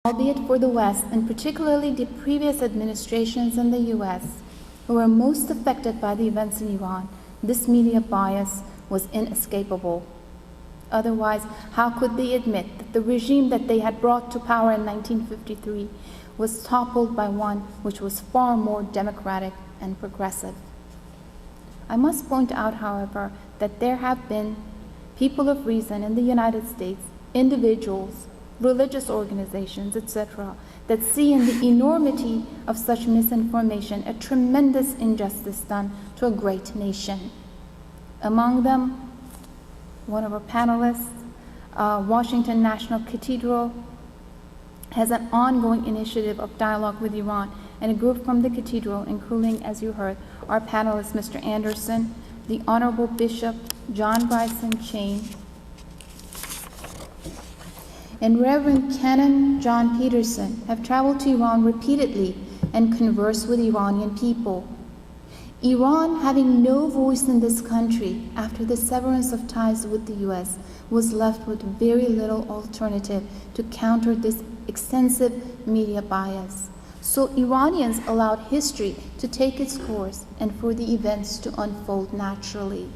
albeit for the West, and particularly the previous administrations in the US, who were most affected by the events in Iran, this media bias was inescapable. Otherwise, how could they admit that the regime that they had brought to power in 1953 was toppled by one which was far more democratic and progressive? I must point out, however, that there have been people of reason in the United States, individuals, religious organizations, etc., that see in the enormity of such misinformation a tremendous injustice done to a great nation. Among them, one of our panelists, Washington National Cathedral, has an ongoing initiative of dialogue with Iran, and a group from the cathedral, including, as you heard, our panelist, Mr. Anderson, the Honorable Bishop John Bryson Chain, and Reverend Canon John Peterson have traveled to Iran repeatedly and conversed with Iranian people. Iran, having no voice in this country after the severance of ties with the US, was left with very little alternative to counter this extensive media bias. So Iranians allowed history to take its course and for the events to unfold naturally.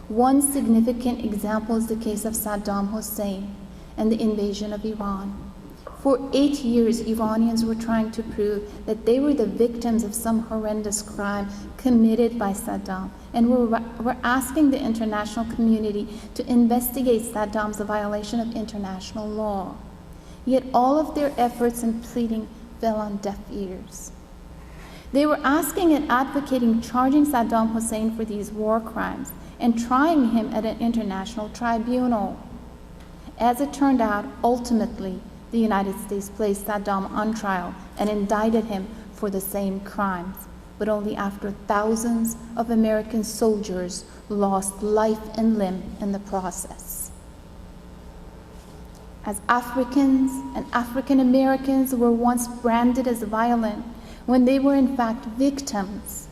One significant example is the case of Saddam Hussein and the invasion of Iran. For 8 years, Iranians were trying to prove that they were the victims of some horrendous crime committed by Saddam, and were asking the international community to investigate Saddam's violation of international law. Yet all of their efforts and pleading fell on deaf ears. They were asking and advocating charging Saddam Hussein for these war crimes and trying him at an international tribunal. As it turned out, ultimately, the United States placed Saddam on trial and indicted him for the same crimes, but only after thousands of American soldiers lost life and limb in the process. As Africans and African Americans were once branded as violent when they were in fact victims,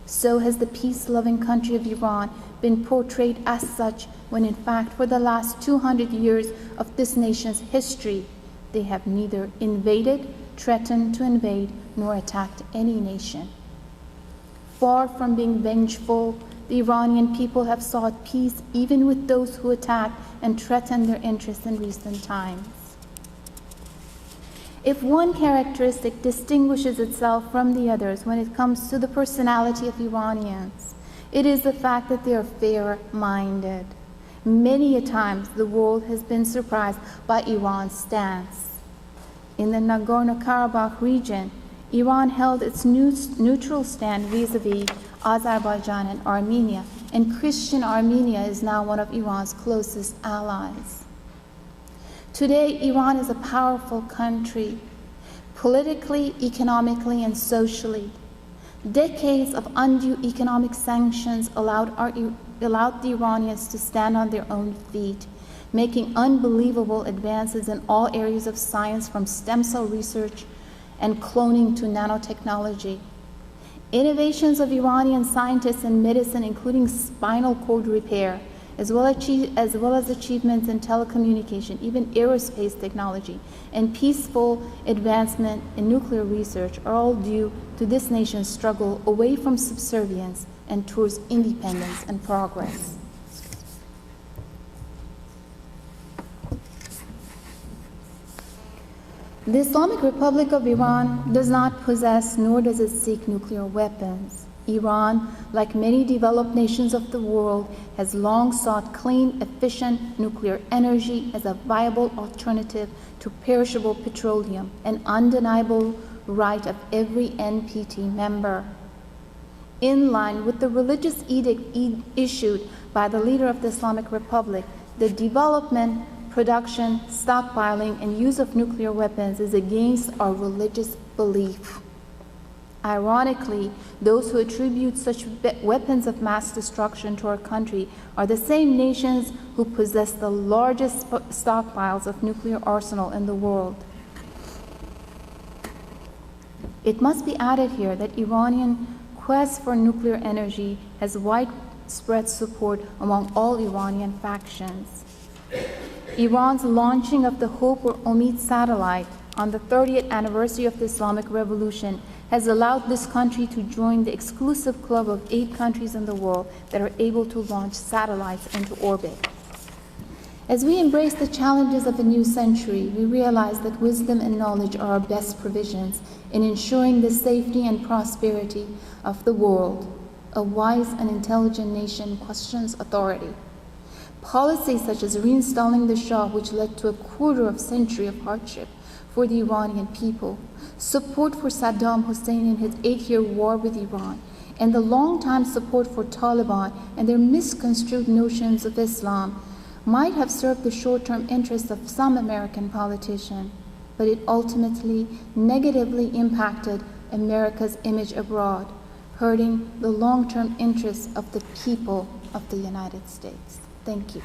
so has the peace-loving country of Iran been portrayed as such when in fact for the last 200 years of this nation's history, they have neither invaded, threatened to invade, nor attacked any nation. Far from being vengeful, the Iranian people have sought peace even with those who attacked and threatened their interests in recent times. If one characteristic distinguishes itself from the others when it comes to the personality of Iranians, it is the fact that they are fair-minded. Many a times the world has been surprised by Iran's stance. In the Nagorno-Karabakh region, Iran held its neutral stand vis-a-vis Azerbaijan and Armenia, and Christian Armenia is now one of Iran's closest allies. Today, Iran is a powerful country, politically, economically, and socially. Decades of undue economic sanctions allowed the Iranians to stand on their own feet, making unbelievable advances in all areas of science, from stem cell research and cloning to nanotechnology. Innovations of Iranian scientists in medicine, including spinal cord repair, as well as achievements in telecommunication, even aerospace technology, and peaceful advancement in nuclear research are all due to this nation's struggle away from subservience and towards independence and progress. The Islamic Republic of Iran does not possess nor does it seek nuclear weapons. Iran, like many developed nations of the world, has long sought clean, efficient nuclear energy as a viable alternative to perishable petroleum, an undeniable right of every NPT member. In line with the religious edict issued by the leader of the Islamic Republic, the development, production, stockpiling, and use of nuclear weapons is against our religious belief. Ironically, those who attribute such weapons of mass destruction to our country are the same nations who possess the largest stockpiles of nuclear arsenal in the world. It must be added here that Iranian quest for nuclear energy has widespread support among all Iranian factions. Iran's launching of the Hope or Omid satellite on the 30th anniversary of the Islamic Revolution has allowed this country to join the exclusive club of 8 countries in the world that are able to launch satellites into orbit. As we embrace the challenges of a new century, we realize that wisdom and knowledge are our best provisions in ensuring the safety and prosperity of the world. A wise and intelligent nation questions authority. Policies such as reinstalling the Shah, which led to a quarter-century of hardship for the Iranian people, support for Saddam Hussein in his 8-year war with Iran, and the long-time support for Taliban and their misconstrued notions of Islam might have served the short-term interests of some American politician, but it ultimately negatively impacted America's image abroad, hurting the long-term interests of the people of the United States. Thank you.